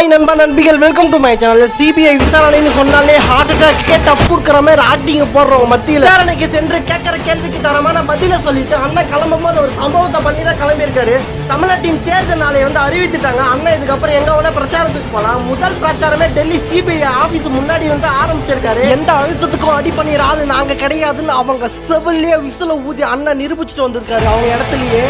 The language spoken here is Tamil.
ஹாய் நண்பா நண்பிகள், welcome to my channel. CBI விசாரணைன்னு சொன்னாலே ஹார்ட் அட்டாக்கே டப் கொடுக்குற மாதிரி ஆக்டிங் போடுறவங்க மத்தியில் விசாரணைக்கு சென்று கேட்குற கேள்விக்கு தரமான பதில சொல்லிட்டு அண்ணன் கிளம்பும் போது ஒரு சம்பவத்தை பண்ணி தான் கிளம்பியிருக்காரு. தமிழ்நாட்டின் தேர்தல் நாளை அறிவித்துட்டாங்க. அண்ணன் இதுக்கப்புறம் எங்க வேணா பிரச்சாரத்துக்கு போகலாம். முதல் பிரச்சாரமே டெல்லி சிபிஐ ஆபீஸ் முன்னாடி ஆரம்பிச்சிருக்காரு. எந்த அழுத்தத்துக்கும் அடி பண்ணிடுற ஆளு நாங்க கிடையாதுன்னு அவங்க செவிலியே விசில ஊதி அண்ணன் நிரூபிச்சுட்டு வந்திருக்காரு அவங்க இடத்துலயே.